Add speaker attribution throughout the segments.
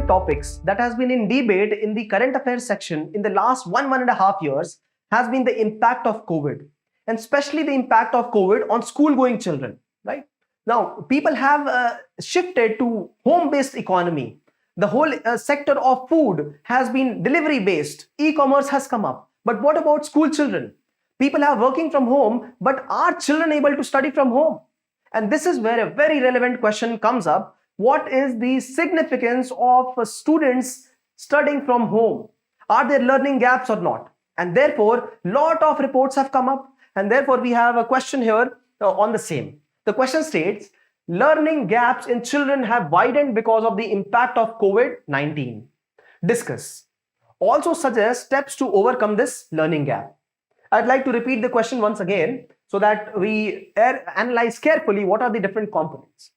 Speaker 1: topics that has been in debate in the current affairs section in the last 1.5 years has been the impact of COVID, and especially the impact of COVID on school-going children, right? Now, people have shifted to home-based economy. The whole sector of food has been delivery-based. E-commerce has come up. But what about school children? People are working from home, but are children able to study from home? And this is where a very relevant question comes up. What is the significance of students studying from home? Are there learning gaps or not? And therefore, lot of reports have come up. And therefore, we have a question here on the same. The question states, learning gaps in children have widened because of the impact of COVID-19. Discuss. Also suggest steps to overcome this learning gap. I'd like to repeat the question once again so that we analyze carefully what are the different components.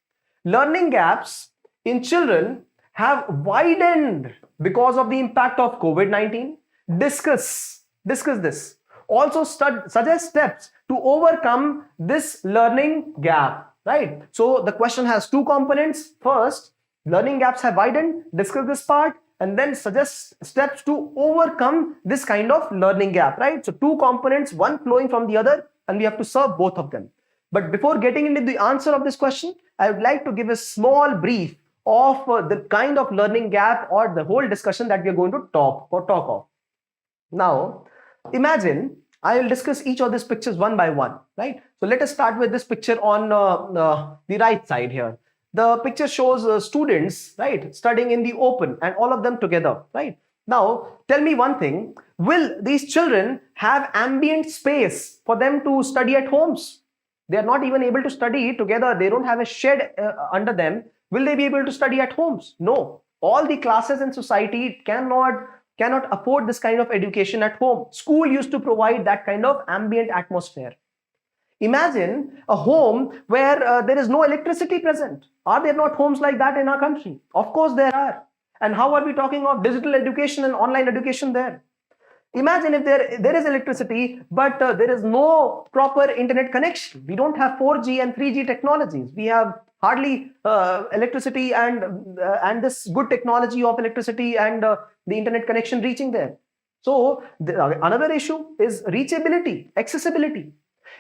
Speaker 1: Learning gaps in children have widened because of the impact of COVID-19. Discuss this. Also suggest steps to overcome this learning gap, right? So the question has two components. First, learning gaps have widened, discuss this part, and then suggest steps to overcome this kind of learning gap, right? So two components, one flowing from the other, and we have to serve both of them. But before getting into the answer of this question, I would like to give a small brief of the kind of learning gap or the whole discussion that we are going to talk of. Now, imagine I will discuss each of these pictures one by one, right? So let us start with this picture on the right side here. The picture shows students, right, studying in the open and all of them together, right? Now, tell me one thing, will these children have ambient space for them to study at homes? They are not even able to study together. They don't have a shed under them. Will they be able to study at homes? No. All the classes in society cannot afford this kind of education at home. School used to provide that kind of ambient atmosphere. Imagine a home where there is no electricity present. Are there not homes like that in our country? Of course there are. And how are we talking of digital education and online education there? Imagine if there is electricity, but there is no proper internet connection. We don't have 4G and 3G technologies. We have hardly electricity and this good technology of electricity and the internet connection reaching there. So another issue is reachability, accessibility.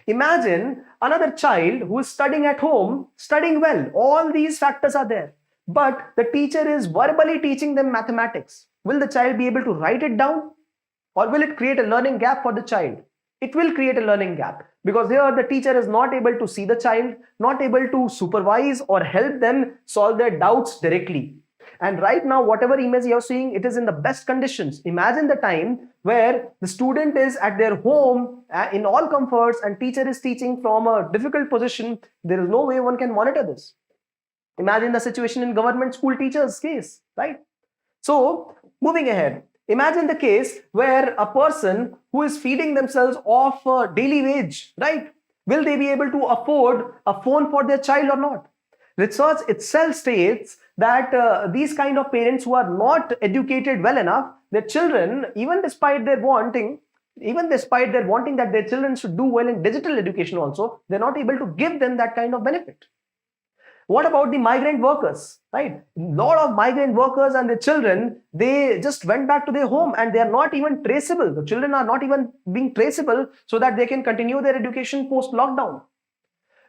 Speaker 1: Imagine another child who is studying at home, studying well. All these factors are there. But the teacher is verbally teaching them mathematics. Will the child be able to write it down? Or will it create a learning gap for the child? It will create a learning gap because here the teacher is not able to see the child, not able to supervise or help them solve their doubts directly. And right now, whatever image you're seeing, it is in the best conditions. Imagine the time where the student is at their home in all comforts and teacher is teaching from a difficult position. There is no way one can monitor this. Imagine the situation in government school teachers' case, right? So, moving ahead. Imagine the case where a person who is feeding themselves off a daily wage, right? Will they be able to afford a phone for their child or not? Research itself states that these kind of parents who are not educated well enough, their children, even despite their wanting that their children should do well in digital education also, they're not able to give them that kind of benefit. What about the migrant workers, right? A lot of migrant workers and their children, they just went back to their home and they are not even traceable. The children are not even being traceable so that they can continue their education post-lockdown.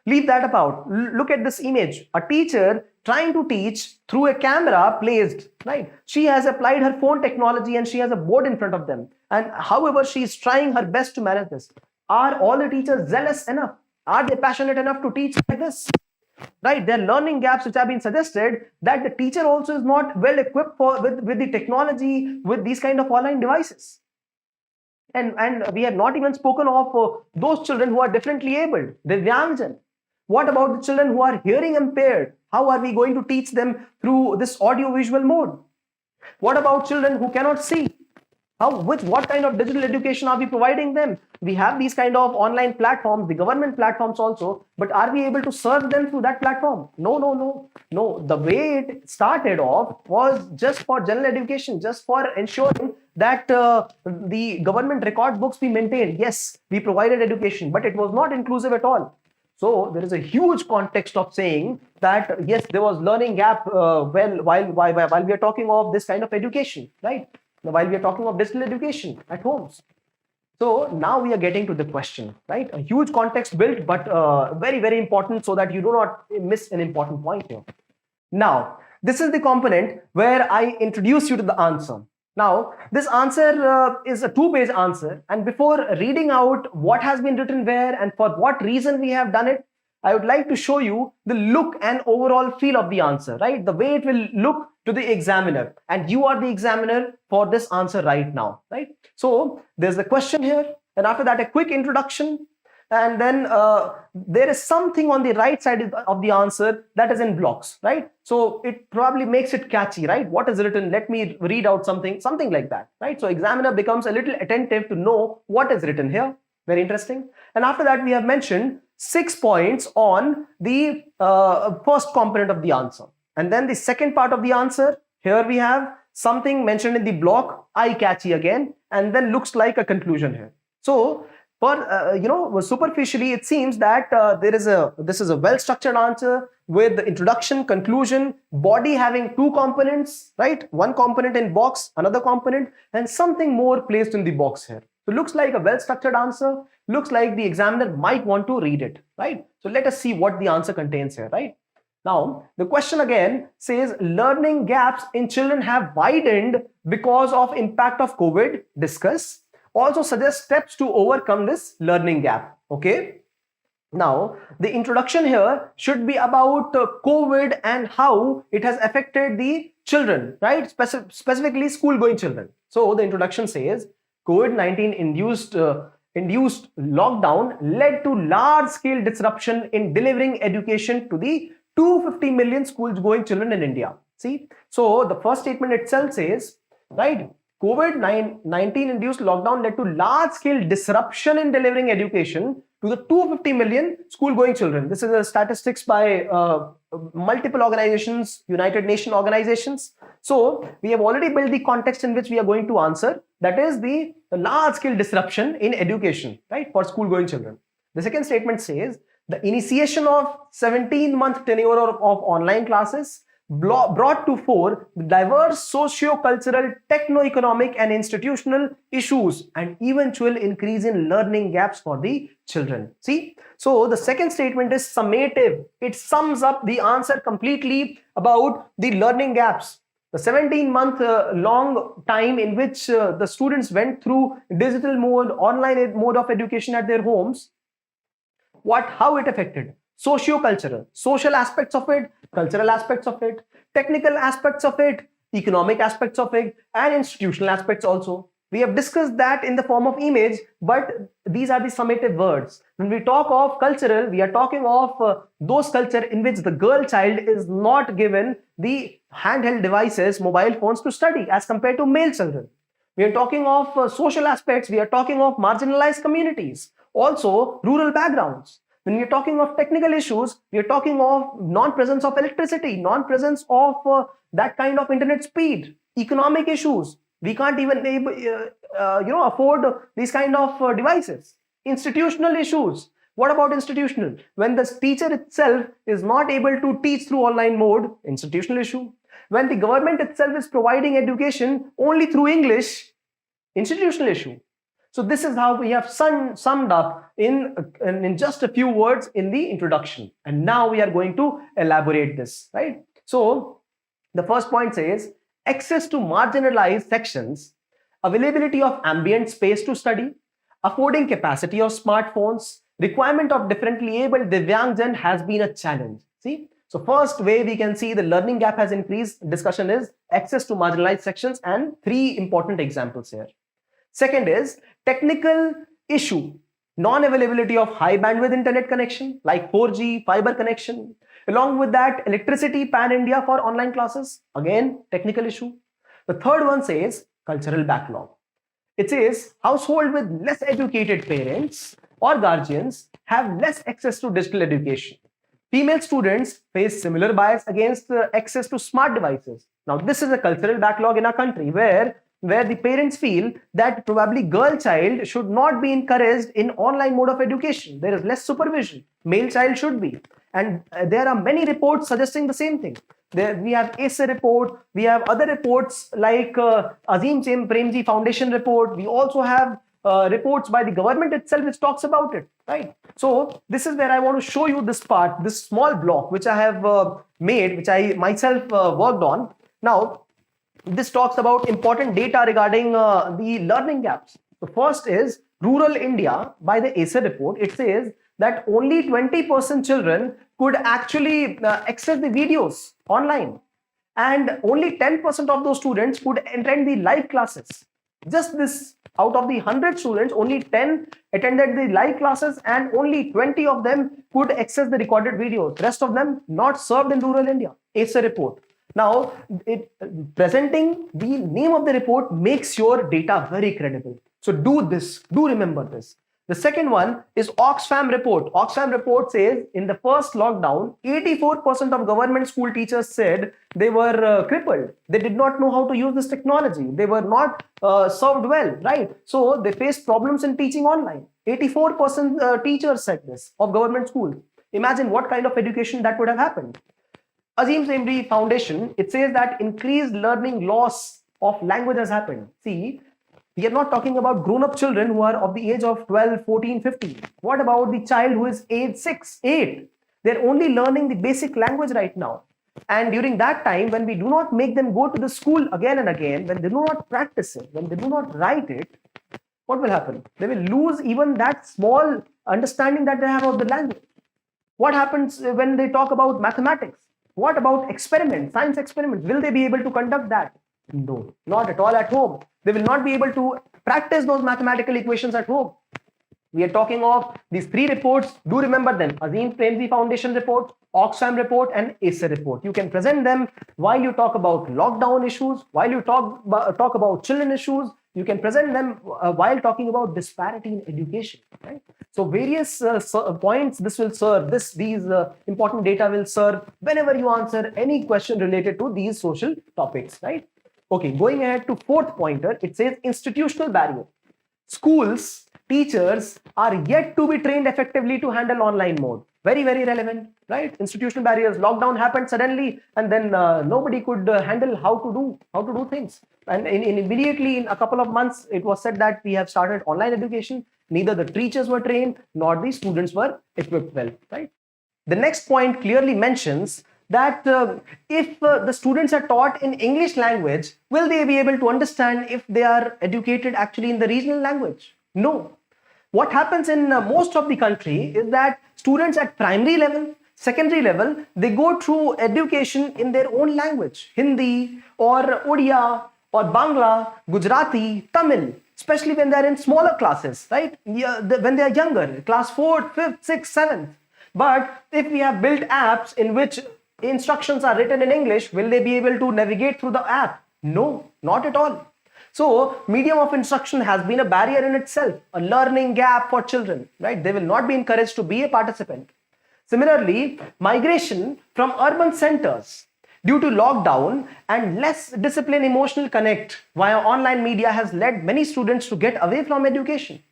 Speaker 1: Leave that about. Look at this image. A teacher trying to teach through a camera placed, right? She has applied her phone technology and she has a board in front of them. And however, she is trying her best to manage this. Are all the teachers zealous enough? Are they passionate enough to teach like this? Right, there are learning gaps which have been suggested that the teacher also is not well equipped with the technology, with these kind of online devices. And we have not even spoken of those children who are differently abled, the Divyangjan. What about the children who are hearing impaired? How are we going to teach them through this audio-visual mode? What about children who cannot see? What kind of digital education are we providing them? We have these kind of online platforms, the government platforms also, but are we able to serve them through that platform? No. The way it started off was just for general education, just for ensuring that the government record books be maintained. Yes, we provided education, but it was not inclusive at all. So there is a huge context of saying that yes, there was learning gap while we are talking of this kind of education, right? While we are talking of digital education at homes. So now we are getting to the question, right? A huge context built, but very, very important so that you do not miss an important point here. Now, this is the component where I introduce you to the answer. Now, this answer is a two-page answer. And before reading out what has been written where and for what reason we have done it, I would like to show you the look and overall feel of the answer, right? The way it will look to the examiner. And you are the examiner for this answer right now, right? So, there's the question here. And after that, a quick introduction. And then there is something on the right side of the answer that is in blocks, right? So it probably makes it catchy, right? What is written? Let me read out something like that, right? So examiner becomes a little attentive to know what is written here. Very interesting. And after that, we have mentioned 6 points on the first component of the answer. And then the second part of the answer, here we have something mentioned in the block, eye-catchy again, and then looks like a conclusion here. So superficially, it seems that this is a well-structured answer with the introduction, conclusion, body having 2 components, right? One component in box, another component, and something more placed in the box here. So it looks like a well-structured answer. Looks like the examiner might want to read it, right? So let us see what the answer contains here, right? Now, the question again says learning gaps in children have widened because of impact of COVID. Discuss. Also suggest steps to overcome this learning gap. Okay. Now, the introduction here should be about COVID and how it has affected the children, right? Specifically school-going children. So the introduction says COVID-19 induced lockdown led to large-scale disruption in delivering education to the 250 million schools-going children in India. See, so the first statement itself says, right? COVID-19 induced lockdown led to large-scale disruption in delivering education to the 250 million school-going children. This is a statistics by multiple organizations, United Nations organizations. So we have already built the context in which we are going to answer. That is the large-scale disruption in education, right, for school-going children. The second statement says the initiation of 17-month tenure of online classes brought to fore the diverse socio-cultural, techno-economic and institutional issues and eventual increase in learning gaps for the children. See, so the second statement is summative. It sums up the answer completely about the learning gaps. The 17-month long time in which the students went through digital mode, online mode of education at their homes, how it affected socio-cultural, social aspects of it, cultural aspects of it, technical aspects of it, economic aspects of it, and institutional aspects also. We have discussed that in the form of image, but these are the summative words. When we talk of cultural, we are talking of those culture in which the girl child is not given the handheld devices, mobile phones to study as compared to male children. We are talking of social aspects. We are talking of marginalized communities, also rural backgrounds. When we are talking of technical issues, we are talking of non-presence of electricity, non-presence of that kind of internet speed, economic issues. We can't even afford these kind of devices. Institutional issues. What about institutional? When the teacher itself is not able to teach through online mode, institutional issue. When the government itself is providing education only through English, institutional issue. So this is how we have summed up in just a few words in the introduction. And now we are going to elaborate this, right? So the first point says, access to marginalized sections, availability of ambient space to study, affording capacity of smartphones, requirement of differently abled Divyangjan has been a challenge. See? So first way we can see the learning gap has increased. Discussion is access to marginalized sections and 3 important examples here. Second is technical issue, non-availability of high bandwidth internet connection like 4G, fiber connection. Along with that, electricity pan-India for online classes, again, technical issue. The third one says cultural backlog. It says household with less educated parents or guardians have less access to digital education. Female students face similar bias against access to smart devices. Now, this is a cultural backlog in our country where where the parents feel that probably girl child should not be encouraged in online mode of education. There is less supervision. Male child should be. And there are many reports suggesting the same thing. There, we have ACE report, we have other reports like Azim Premji Foundation report. We also have reports by the government itself which talks about it, right? So this is where I want to show you this part, this small block which I have made, which I myself worked on. Now, this talks about important data regarding the learning gaps. The first is rural India by the ACE report. It says that only 20% children could actually access the videos online, and only 10% of those students could attend the live classes. Just this, out of the 100 students, only 10 attended the live classes and only 20 of them could access the recorded videos. Rest of them not served in rural India. ACE report. Now, presenting the name of the report makes your data very credible. So do this, do remember this. The second one is Oxfam report. Oxfam report says in the first lockdown, 84% of government school teachers said they were crippled. They did not know how to use this technology. They were not served well, right? So they faced problems in teaching online. 84% teachers said this of government schools. Imagine what kind of education that would have happened. Azim Premji Foundation, it says that increased learning loss of language has happened. See, we are not talking about grown-up children who are of the age of 12, 14, 15. What about the child who is age 6, 8? They're only learning the basic language right now. And during that time, when we do not make them go to the school again and again, when they do not practice it, when they do not write it, what will happen? They will lose even that small understanding that they have of the language. What happens when they talk about mathematics? What about experiments, science experiments? Will they be able to conduct that? No, not at all at home. They will not be able to practice those mathematical equations at home. We are talking of these three reports. Do remember them: Azim Premji Foundation report, Oxfam report, and ACE report. You can present them while you talk about lockdown issues, while you talk about children issues. You can present them while talking about disparity in education. Right? So various points this will serve. These important data will serve whenever you answer any question related to these social topics. Right? Okay, going ahead to fourth pointer, it says institutional barrier. Schools, teachers are yet to be trained effectively to handle online mode. Very, very relevant, right? Institutional barriers. Lockdown happened suddenly, and then nobody could handle how to do things. And immediately in a couple of months, it was said that we have started online education. Neither the teachers were trained nor the students were equipped well, right? The next point clearly mentions that if the students are taught in English language, will they be able to understand if they are educated actually in the regional language? No. What happens in most of the country is that students at primary level, secondary level, they go through education in their own language, Hindi or Odia or Bangla, Gujarati, Tamil, especially when they are in smaller classes, right? When they are younger, class 4th, 5th, 6th, 7th. But if we have built apps in which instructions are written in English, will they be able to navigate through the app? No, not at all. So medium of instruction has been a barrier in itself, a learning gap for children, right? They will not be encouraged to be a participant. Similarly, migration from urban centers due to lockdown and less discipline, emotional connect via online media has led many students to get away from education,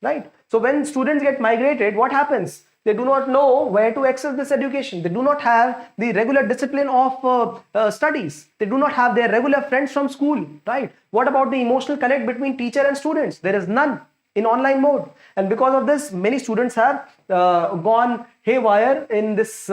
Speaker 1: right? So when students get migrated, what happens? They do not know where to access this education. They do not have the regular discipline of studies. They do not have their regular friends from school, right? What about the emotional connect between teacher and students? There is none in online mode. And because of this, many students have gone haywire in this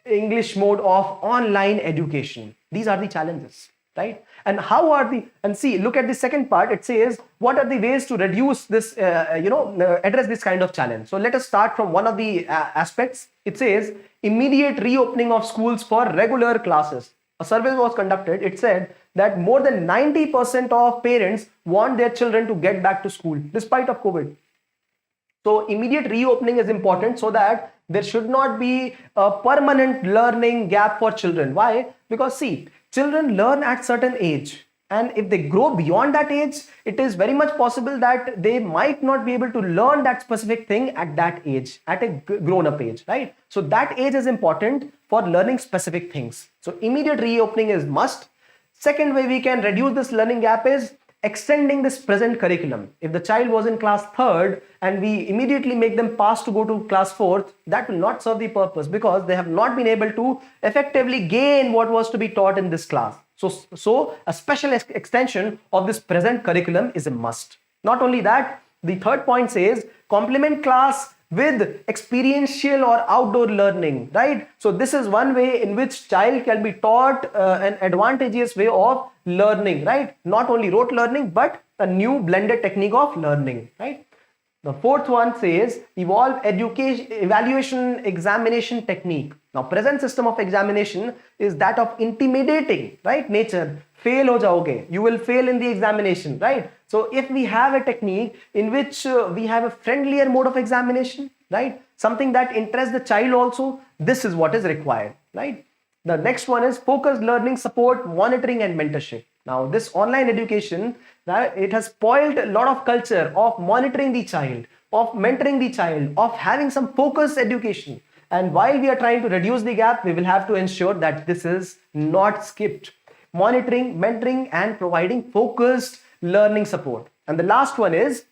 Speaker 1: English mode of online education. These are the challenges, right? And how are and see, look at the second part. It says, what are the ways to reduce this, address this kind of challenge? So let us start from one of the aspects. It says immediate reopening of schools for regular classes. A survey was conducted. It said that more than 90% of parents want their children to get back to school despite of COVID. So immediate reopening is important so that there should not be a permanent learning gap for children. Why? Because see, children learn at certain age, and if they grow beyond that age, it is very much possible that they might not be able to learn that specific thing at that age, at a grown-up age, right? So that age is important for learning specific things. So immediate reopening is must. Second way we can reduce this learning gap is extending this present curriculum. If the child was in class 3rd and we immediately make them pass to go to class 4th, that will not serve the purpose because they have not been able to effectively gain what was to be taught in this class. So a special extension of this present curriculum is a must. Not only that, the third point says complement class with experiential or outdoor learning, right? So this is one way in which child can be taught an advantageous way of learning, right? Not only rote learning, but a new blended technique of learning, right? The fourth one says evolve education, evaluation, examination technique. Now, present system of examination is that of intimidating, right? Nature. Fail ho jaoge. You will fail in the examination, right? So, if we have a technique in which we have a friendlier mode of examination, right? Something that interests the child also, this is what is required, right? The next one is focused learning, support, monitoring, and mentorship. Now, this online education, it has spoiled a lot of culture of monitoring the child, of mentoring the child, of having some focused education. And while we are trying to reduce the gap, we will have to ensure that this is not skipped. Monitoring, mentoring, and providing focused learning support. And the last one is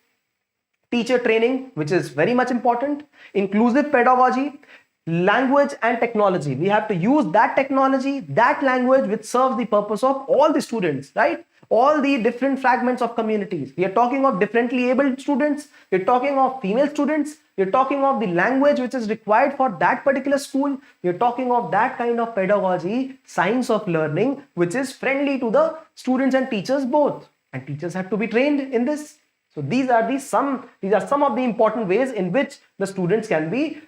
Speaker 1: teacher training, which is very much important, inclusive pedagogy, language and technology. We have to use that technology, that language which serves the purpose of all the students, right? All the different fragments of communities. We are talking of differently abled students. We're talking of female students. We're talking of the language which is required for that particular school. We're talking of that kind of pedagogy, science of learning, which is friendly to the students and teachers both. And teachers have to be trained in this. So these are some of the important ways in which the students can be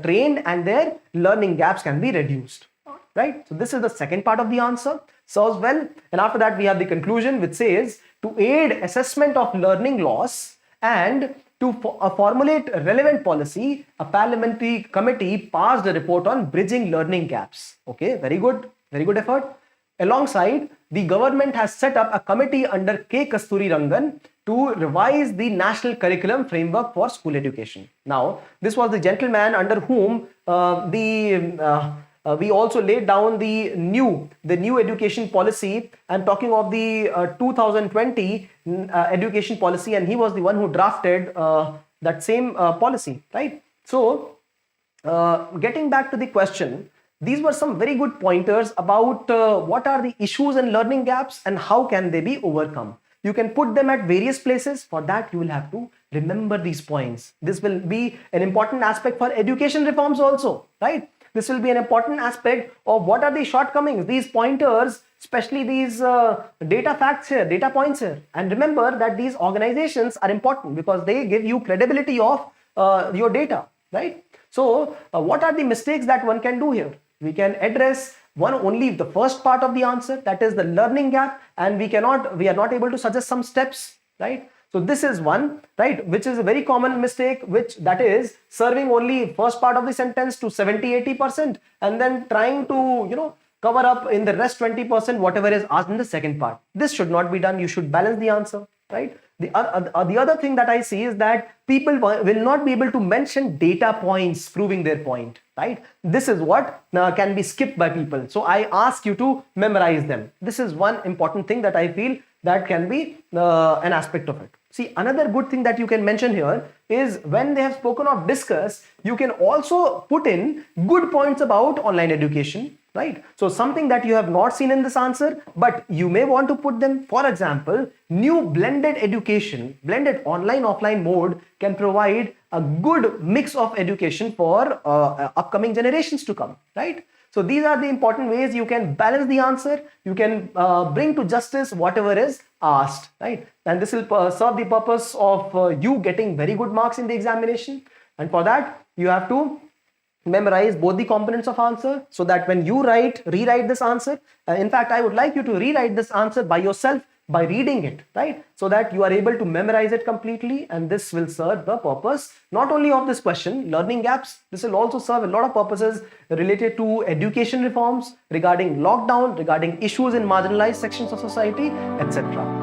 Speaker 1: trained and their learning gaps can be reduced, right? So this is the second part of the answer. Serves well. And after that, we have the conclusion which says to aid assessment of learning loss and to formulate relevant policy, a parliamentary committee passed a report on bridging learning gaps. Okay, very good effort. Alongside, the government has set up a committee under K. Kasturi Rangan to revise the national curriculum framework for school education. Now, this was the gentleman under whom we also laid down the new education policy. I'm talking of the 2020 education policy, and he was the one who drafted that same policy, right? So, getting back to the question, these were some very good pointers about what are the issues and learning gaps and how can they be overcome. You can put them at various places. For that, you will have to remember these points. This will be an important aspect for education reforms also, right? This will be an important aspect of what are the shortcomings, these pointers, especially these data facts here, data points here. And remember that these organizations are important because they give you credibility of your data, right? So what are the mistakes that one can do here? We can address only the first part of the answer, that is the learning gap, and we are not able to suggest some steps, right? So this is one, right, which is a very common mistake, which that is serving only first part of the sentence to 70-80% and then trying to, cover up in the rest 20% whatever is asked in the second part. This should not be done. You should balance the answer, right? The other thing that I see is that people will not be able to mention data points proving their point, right? This is what can be skipped by people. So I ask you to memorize them. This is one important thing that I feel that can be an aspect of it. See, another good thing that you can mention here is when they have spoken of discuss, you can also put in good points about online education, right? So something that you have not seen in this answer, but you may want to put them. For example, new blended education, blended online-offline mode can provide a good mix of education for upcoming generations to come, right? So these are the important ways you can balance the answer. You can bring to justice whatever is asked, right? And this will serve the purpose of you getting very good marks in the examination. And for that, you have to memorize both the components of answer so that when you rewrite this answer, in fact, I would like you to rewrite this answer by yourself by reading it, right? So that you are able to memorize it completely, and this will serve the purpose not only of this question, learning gaps, this will also serve a lot of purposes related to education reforms, regarding lockdown, regarding issues in marginalized sections of society, etc.